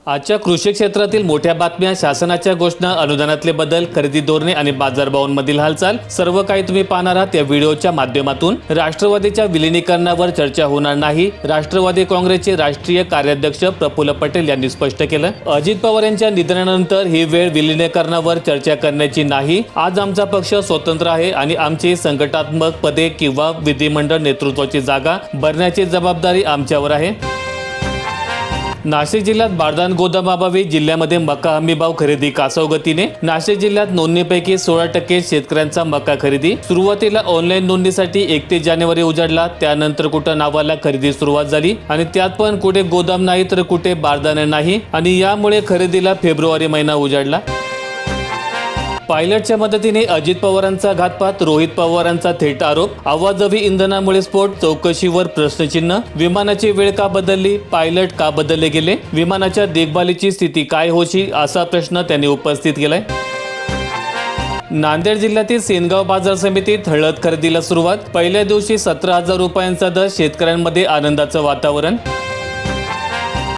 आजच्या कृषी क्षेत्रातील मोठ्या बातम्या, शासनाच्या घोषणा, अनुदानातले बदल, खरेदी धोरणे आणि बाजारभावांमधील हालचाल सर्व काही तुम्ही पाहणार आहात या व्हिडिओच्या माध्यमातून। राष्ट्रवादीच्या विलीनीकरणावर चर्चा होणार नाही, राष्ट्रवादी काँग्रेसचे राष्ट्रीय कार्याध्यक्ष प्रफुल्ल पटेल यांनी स्पष्ट केलं। अजित पवार यांच्या निधनानंतर ही वेळ विलीनीकरणावर चर्चा करण्याची नाही। आज आमचा पक्ष स्वतंत्र आहे आणि आमची संघटनात्मक पदे किंवा विधिमंडळ नेतृत्वाची जागा भरण्याची जबाबदारी आमच्यावर आहे। नाशिक जिल्ह्यात बारदान गोदामाभावी जिल्ह्यामध्ये मका हमीभाव खरेदी कासव गतीने। नाशिक जिल्ह्यात नोंदणीपैकी 16% शेतकऱ्यांचा मका खरेदी। सुरुवातीला ऑनलाईन नोंदणीसाठी 31 जानेवारी उजाडला, त्यानंतर कुठं नावाला खरेदी सुरुवात झाली आणि त्यात पण कुठे गोदाम नाही तर कुठे बारदाने नाही आणि यामुळे खरेदीला फेब्रुवारी महिना उजाडला। पायलटच्या मदतीने अजित पवारांचा घातपात, रोहित पवारांचा थेट आरोप, आवाजवी इंधनामुळे स्फोट, चौकशीवर प्रश्नचिन्ह, विमानाची वेळ का बदलली, पायलट का बदलले गेले, विमानाच्या देखभालीची स्थिती काय होशी असा प्रश्न त्यांनी उपस्थित केलाय। नांदेड जिल्ह्यातील सेनगाव बाजार समितीत हळद खरेदीला सुरुवात, पहिल्या दिवशी 17,000 रुपयांचा दर, शेतकऱ्यांमध्ये आनंदाचं वातावरण।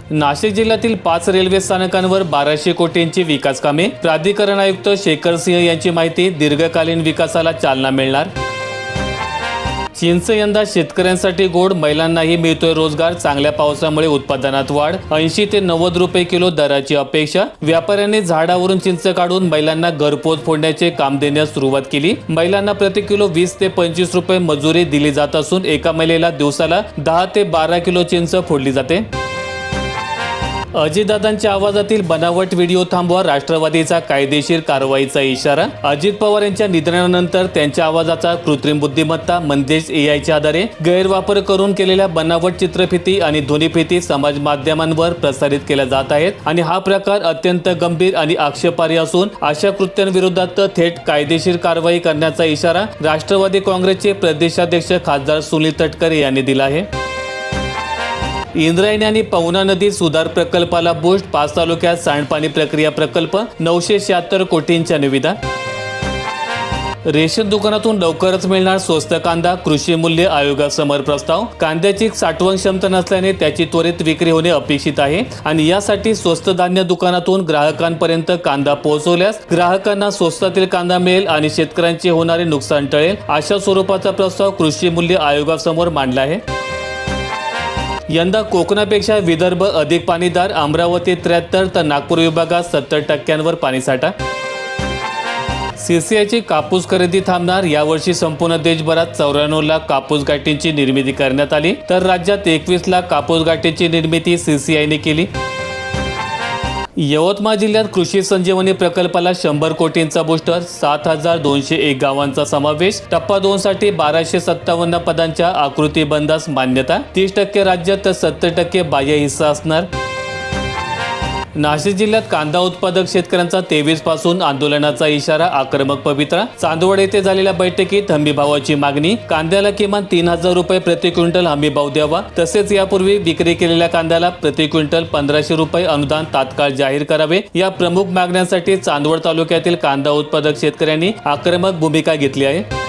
नाशिक जिल्ह्यातील 5 रेल्वे स्थानकांवर 1200 कोटींची विकास कामे, प्राधिकरण आयुक्त शेखर सिंह यांची माहिती, दीर्घकालीन विकासाला चालना मिळणार। चिंच यंदा शेतकऱ्यांसाठी गोड, महिलांनाही मिळतोय रोजगार, चांगल्या पावसामुळे उत्पादनात वाढ, 80 ते 90 रुपये किलो दराची अपेक्षा। व्यापाऱ्यांनी झाडावरून चिंच काढून महिलांना घरपोच फोडण्याचे काम देण्यास सुरुवात केली। महिलांना प्रति किलो 20 ते 25 रुपये मजुरी दिली जात असून एका महिलेला दिवसाला 10 ते 12 किलो चिंच फोडली जाते। अजितदादांच्या आवाजातील बनावट व्हिडिओ थांबवा, राष्ट्रवादीचा कायदेशीर कारवाईचा इशारा। अजित पवार यांच्या निधनानंतर त्यांच्या आवाजाचा कृत्रिम बुद्धिमत्ता म्हणजेच एआयच्या आधारे गैरवापर करून केलेल्या बनावट चित्रफिती आणि ध्वनिफिती समाज माध्यमांवर प्रसारित केल्या जात आहेत आणि हा प्रकार अत्यंत गंभीर आणि आक्षेपार्ह असून अशा कृत्यांविरोधात थेट कायदेशीर कारवाई करण्याचा इशारा राष्ट्रवादी काँग्रेसचे प्रदेशाध्यक्ष खासदार सुनील तटकरे यांनी दिला आहे। इंद्रायणी आणि पवना नदी सुधार प्रकल्पाला बूस्ट, 5 तालुक्यात सांडपाणी प्रक्रिया प्रकल्प, 976 कोटींच्या निविदा। रेशन दुकानातून लवकरच मिळणार स्वस्त कांदा, कृषी मूल्य आयोगासमोर प्रस्ताव। कांद्याची साठवण क्षमता नसल्याने त्याची त्वरित विक्री होणे अपेक्षित आहे आणि यासाठी स्वस्त धान्य दुकानातून ग्राहकांपर्यंत कांदा पोहोचवल्यास ग्राहकांना स्वस्तातील कांदा मिळेल आणि शेतकऱ्यांचे होणारे नुकसान टळेल, अशा स्वरूपाचा प्रस्ताव कृषी मूल्य आयोगासमोर मांडला आहे। यंदा कोकणापेक्षा विदर्भ अधिक पाणीदार, अमरावती 73 तर नागपूर विभागात 70% पाणीसाठा। सीसीआयची कापूस खरेदी थांबणार, यावर्षी संपूर्ण देशभरात 94 लाख कापूस गाठींची निर्मिती करण्यात आली तर राज्यात 21 लाख कापूस गाठींची निर्मिती सीसीआयने केली। यवतमाळ जिल्ह्यात कृषी संजीवनी प्रकल्पाला 100 कोटींचा बूस्टर, 7201 गावांचा समावेश, टप्पा 2 साठी 1257 पदांच्या आकृतीबंधास मान्यता, 30% राज्यात तर 70% बाह्य हिस्सा असणार। नाशिक जिल्ह्यात कांदा उत्पादक शेतकऱ्यांचा 23 पासून आंदोलनाचा इशारा, आक्रमक पवित्रा। चांदवड येथे झालेल्या बैठकीत हमीभावाची मागणी, कांद्याला किमान 3000 रुपये प्रति क्विंटल हमीभाव द्यावा, तसेच यापूर्वी विक्री केलेल्या कांद्याला प्रति क्विंटल 1500 रुपये अनुदान तात्काळ जाहीर करावे, या प्रमुख मागण्यांसाठी चांदवड तालुक्यातील कांदा उत्पादक शेतकऱ्यांनी आक्रमक भूमिका घेतली आहे।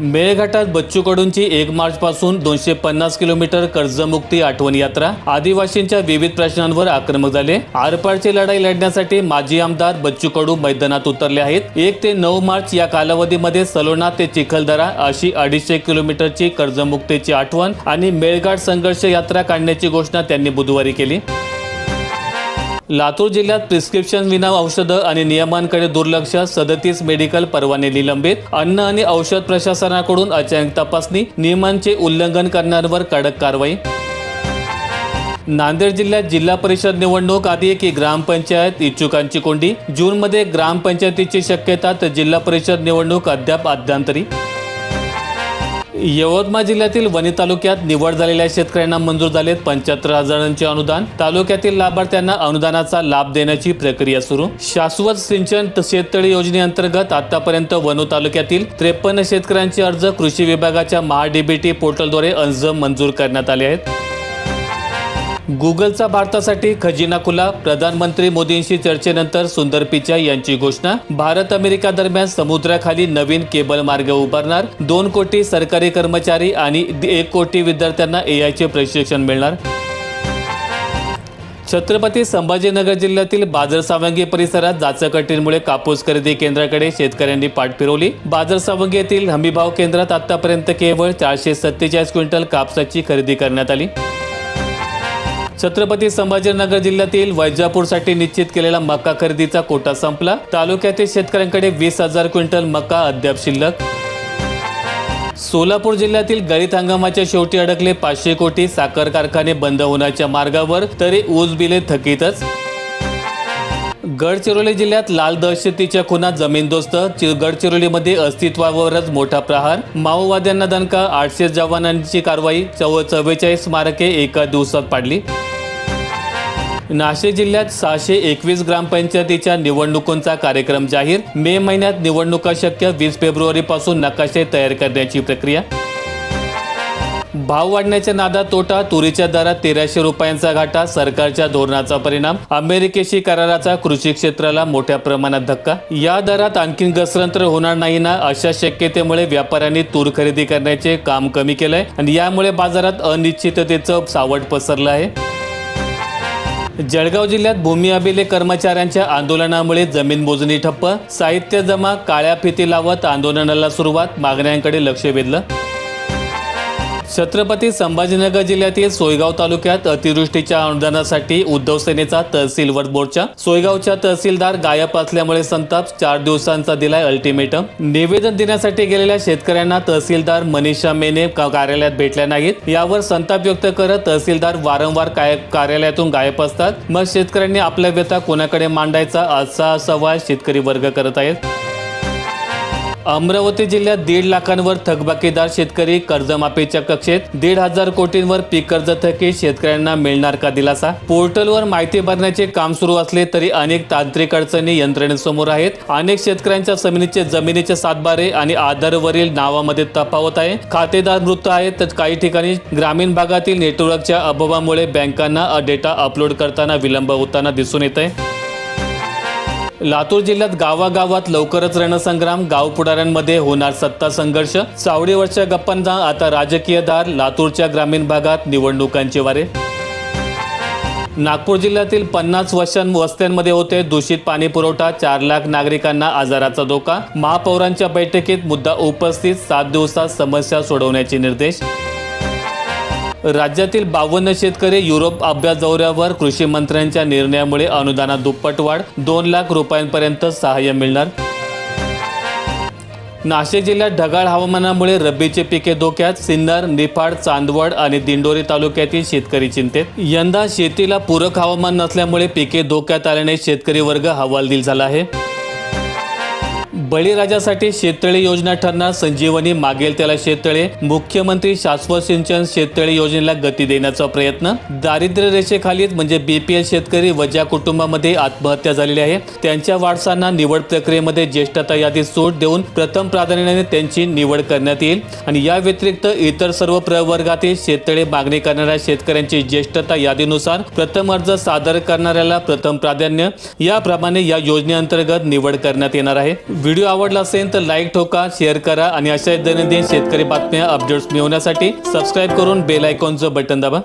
मेळघाटात बच्चू कडूंची 1 मार्च पासून 250 किलोमीटर कर्जमुक्ती आठवण यात्रा, आदिवासींच्या विविध प्रश्नांवर आक्रमक झाले। आरपारची लढाई लढण्यासाठी माजी आमदार बच्चू कडू मैदानात उतरले आहेत। 1 ते 9 मार्च या कालावधीमध्ये सलोना ते चिखलदरा अशी 250 किलोमीटरची कर्जमुक्तीची आठवण आणि मेळघाट संघर्ष यात्रा काढण्याची घोषणा त्यांनी बुधवारी केली। लातूर जिल्ह्यात प्रिस्क्रिप्शन विना औषधं आणि नियमांकडे दुर्लक्ष, 37 मेडिकल परवाने निलंबित, अन्न आणि औषध प्रशासनाकडून अचानक तपासणी, नियमांचे उल्लंघन करणाऱ्यांवर कडक कारवाई। नांदेड जिल्ह्यात जिल्हा परिषद निवडणूक आधी की ग्रामपंचायत इच्छुकांची कोंडी, जूनमध्ये ग्रामपंचायतीची शक्यता तर जिल्हा परिषद निवडणूक अद्याप अध्यांतरी। यवतमाळ जिल्ह्यातील वणी तालुक्यात निवड झालेल्या शेतकऱ्यांना मंजूर झालेत 75,000चे अनुदान, तालुक्यातील लाभार्थ्यांना अनुदानाचा लाभ देण्याची प्रक्रिया सुरू। शाश्वत सिंचन शेततळी योजनेअंतर्गत आतापर्यंत वणी तालुक्यातील 53 शेतकऱ्यांचे अर्ज कृषी विभागाच्या महाडीबीटी पोर्टलद्वारे अर्ज मंजूर करण्यात आले आहेत। गुगलचा भारतासाठी खजिना खुला, प्रधानमंत्री मोदींशी चर्चेनंतर सुंदर पिचाई यांची घोषणा। भारत अमेरिका दरम्यान समुद्राखाली नवीन केबल मार्ग उभारणार, 2 कोटी सरकारी कर्मचारी आणि 1 कोटी विद्यार्थ्यांना एआयचे प्रशिक्षण मिळणार। छत्रपती संभाजीनगर जिल्ह्यातील बाजार सावंगी परिसरात जाचकटीमुळे कापूस खरेदी केंद्राकडे शेतकऱ्यांनी पाठ फिरवली. बाजार सावंगी येथील हमीभाव केंद्रात आतापर्यंत केवळ 447 क्विंटल कापसाची खरेदी करण्यात आली. छत्रपती संभाजीनगर जिल्ह्यातील वैजापूरसाठी निश्चित केलेला मका खरेदीचा कोटा संपला. तालुक्यातील शेतकऱ्यांकडे 20,000 क्विंटल मका अद्याप शिल्लक. सोलापूर जिल्ह्यातील गळीत हंगामाच्या शेवटी अडकले 500 कोटी. साखर कारखाने बंद होण्याच्या मार्गावर, तरी ऊस बिले थकीतच. गडचिरोली जिल्ह्यात लाल दहशतीच्या खुणा जमीनदोस्त. गडचिरोलीमध्ये अस्तित्वावरच मोठा प्रहार. माओवाद्यांना दणका. 800 जवानांची कारवाई. 44 स्मारके एका दिवसात पाडली. नाशिक जिल्ह्यात 621 ग्रामपंचायतीच्या निवडणुकांचा कार्यक्रम जाहीर. मे महिन्यात निवडणुका शक्य. 20 फेब्रुवारीपासून नकाशे तयार करण्याची प्रक्रिया. भाव वाढण्याच्या नादात तोटा. तुरीच्या दरात 1300 रुपयांचा घाटा. सरकारच्या धोरणाचा परिणाम. अमेरिकेशी कराराचा कृषी क्षेत्राला मोठ्या प्रमाणात धक्का. या दरात आणखी घसरण तर होणार नाही ना, अशा शक्यतेमुळे व्यापाऱ्यांनी तूर खरेदी करण्याचे काम कमी केलंय आणि यामुळे बाजारात अनिश्चिततेचं सावट पसरलं आहे. जळगाव जिल्ह्यात भूमी अभिलेख कर्मचाऱ्यांच्या आंदोलनामुळे जमीन मोजणी ठप्प. साहित्य जमा. काळ्या फिती लावत आंदोलनाला सुरुवात. मागण्यांकडे लक्ष वेधलं. छत्रपती संभाजीनगर जिल्ह्यातील सोयगाव तालुक्यात अतिवृष्टीच्या अनुदानासाठी उद्धव सेनेचा तहसीलवर मोर्चा. सोयगावच्या तहसीलदार गायब असल्यामुळे संताप. 4 दिवसांचा दिलाय अल्टिमेटम. निवेदन देण्यासाठी गेलेल्या शेतकऱ्यांना तहसीलदार मनीषा मेने कार्यालयात भेटल्या नाहीत. यावर संताप व्यक्त करत तहसीलदार वारंवार कार्यालयातून गायब असतात. मग शेतकऱ्यांनी आपल्या व्यथा कोणाकडे मांडायचा, असा सवाल शेतकरी वर्ग करत आहेत. अमरावती जिल्ह्यात 1.5 लाखांवर थकबाकीदार शेतकरी कर्जमाफीच्या कक्षेत. 1,500 कोटींवर पीक कर्ज थकीत. शेतकऱ्यांना मिळणार का दिलासा? पोर्टलवर माहिती भरण्याचे काम सुरू असले तरी अनेक तांत्रिक अडचणी यंत्रणेसमोर आहेत. अनेक शेतकऱ्यांच्या जमिनीचे सातबारे आणि आधारवरील नावामध्ये तफावत आहे. खातेदार मृत आहेत, तर काही ठिकाणी ग्रामीण भागातील नेटवर्कच्या अभावामुळे बँकांना डेटा अपलोड करताना विलंब होताना दिसून येत आहे. लातूर जिल्ह्यात गावागावात लवकरच रणसंग्राम. गाव पुढाऱ्यांमध्ये होणार सत्ता संघर्ष. चावडीवरच्या गप्पांना आता राजकीय धार. लातूरच्या ग्रामीण भागात निवडणुकांचे वारे. नागपूर जिल्ह्यातील 50 वस्त्यांमध्ये होते दूषित पाणी पुरवठा. 4 लाख नागरिकांना आजाराचा धोका. महापौरांच्या बैठकीत मुद्दा उपस्थित. 7 दिवसात समस्या सोडवण्याचे निर्देश. राज्यातील 52 शेतकरी युरोप अभ्यास दौऱ्यावर. कृषी मंत्र्यांच्या निर्णयामुळे अनुदानात दुप्पट वाढ. 2 लाख रुपयांपर्यंत सहाय्य मिळणार. नाशिक जिल्ह्यात ढगाळ हवामानामुळे रब्बीचे पिके धोक्यात. सिन्नर, निफाड, चांदवड आणि दिंडोरी तालुक्यातील शेतकरी चिंतेत. यंदा शेतीला पूरक हवामान नसल्यामुळे पिके धोक्यात आल्याने शेतकरी वर्ग हवालदिल झाला आहे. बळीराजासाठी शेततळे योजना ठरणार संजीवनी. मागेल त्याला शेततळे. मुख्यमंत्री शाश्वत सिंचन शेततळे योजनेला गती देण्याचा प्रयत्न. दारिद्र्य रेषेखालीच म्हणजे BPL शेतकरी व ज्या कुटुंबामध्ये आत्महत्या झालेली आहे त्यांच्या वारसांना निवड प्रक्रियेमध्ये ज्येष्ठता यादीत सूट देऊन प्रथम प्राधान्याने त्यांची निवड करण्यात येईल. आणि या व्यतिरिक्त इतर सर्व प्रवर्गातील शेततळे मागणी करणाऱ्या शेतकऱ्यांची ज्येष्ठता यादीनुसार प्रथम अर्ज सादर करणाऱ्याला प्रथम प्राधान्य. याप्रमाणे या योजनेअंतर्गत निवड करण्यात येणार आहे. व्हिडिओ आवडला असेल तर लाईक ठोका, शेअर करा आणि अशा दैनंदिन शेतकरी बातम्या अपडेट्स मिळवण्यासाठी सबस्क्राईब करून बेल आयकॉनचं बटन दाबा.